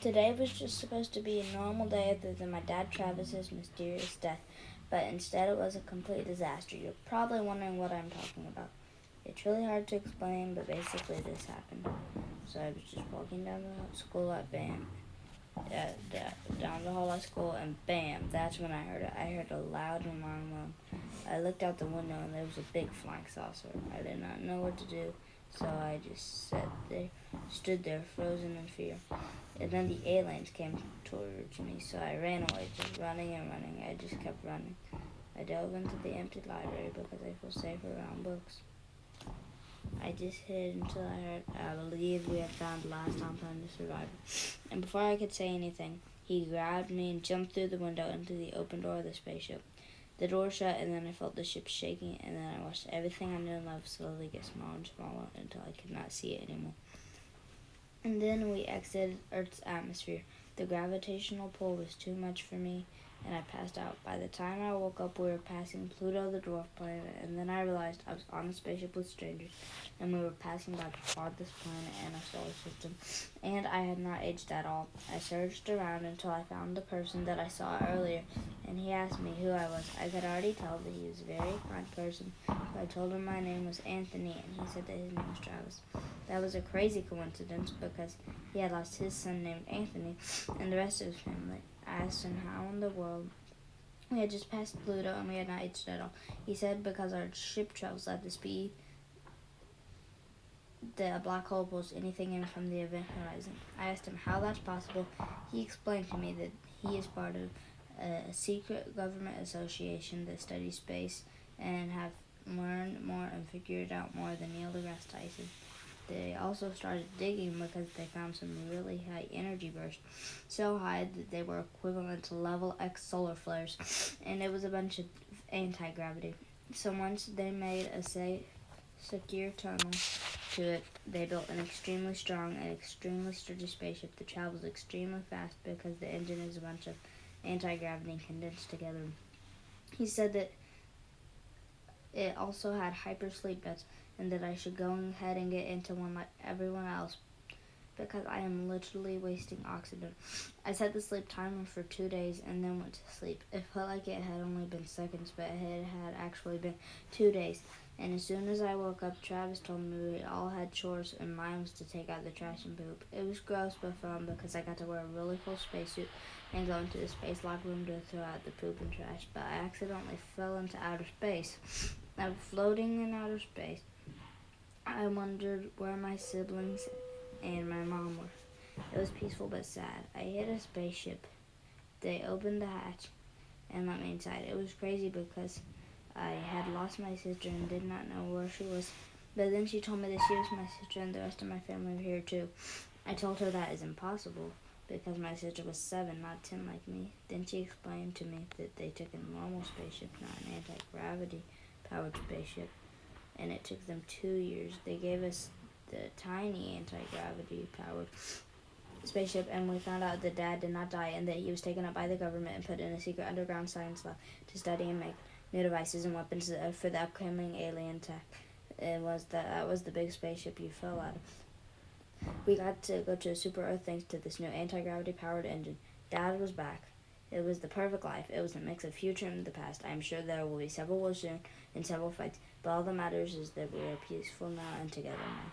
Today was just supposed to be a normal day other than my dad Travis's mysterious death, but instead it was a complete disaster. You're probably wondering what I'm talking about. It's really hard to explain, but basically this happened. So I was just walking down the school at BAM, down the hall at school, and bam, that's when I heard it. I heard a loud alarm moan. I looked out the window and there was a big flying saucer. I did not know what to do, so I just stood there, frozen in fear. And then the aliens came towards me, so I ran away, just running and running. I just kept running. I dove into the empty library because I feel safer around books. I just hid until I believed we had found the last compound survivor. And before I could say anything, he grabbed me and jumped through the window into the open door of the spaceship. The door shut, and then I felt the ship shaking, and then I watched everything I knew and loved slowly get smaller and smaller until I could not see it anymore. And then we exited Earth's atmosphere. The gravitational pull was too much for me, and I passed out. By the time I woke up, we were passing Pluto, the dwarf planet, and then I realized I was on a spaceship with strangers, and we were passing by the farthest planet in our solar system, and I had not aged at all. I searched around until I found the person that I saw earlier, and he asked me who I was. I could already tell that he was a very kind person, so I told him my name was Anthony, and he said that his name was Travis. That was a crazy coincidence because he had lost his son named Anthony and the rest of his family. I asked him how in the world we had just passed Pluto and we had not aged at all. He said because our ship travels at the speed that a black hole pulls anything in from the event horizon. I asked him how that's possible. He explained to me that he is part of a secret government association that studies space and have learned more and figured out more than Neil deGrasse Tyson. They also started digging because they found some really high energy bursts, so high that they were equivalent to level X solar flares, and it was a bunch of anti-gravity. So once they made a secure tunnel to it, they built an extremely strong and extremely sturdy spaceship that travels extremely fast because the engine is a bunch of anti-gravity condensed together. He said that it also had hypersleep beds and that I should go ahead and get into one like everyone else because I am literally wasting oxygen. I set the sleep timer for 2 days and then went to sleep. It felt like it had only been seconds, but it had actually been 2 days. And as soon as I woke up, Travis told me we all had chores and mine was to take out the trash and poop. It was gross but fun because I got to wear a really cool spacesuit and go into the space locker room to throw out the poop and trash, but I accidentally fell into outer space. I'm floating in outer space. I wondered where my siblings and my mom were. It was peaceful but sad. I hit a spaceship. They opened the hatch and let me inside. It was crazy because I had lost my sister and did not know where she was. But then she told me that she was my sister and the rest of my family were here too. I told her that is impossible because my sister was 7, not 10 like me. Then she explained to me that they took a normal spaceship, not an anti-gravity powered spaceship, and it took them 2 years. They gave us the tiny anti-gravity powered spaceship, and we found out that Dad did not die and that he was taken up by the government and put in a secret underground science lab to study and make new devices and weapons for the upcoming alien attack. That was the big spaceship you fell out of. We got to go to a super Earth thanks to this new anti-gravity powered engine. Dad was back. It was the perfect life. It was a mix of future and the past. I am sure there will be several wars soon and several fights, but all that matters is that we are peaceful now and together now.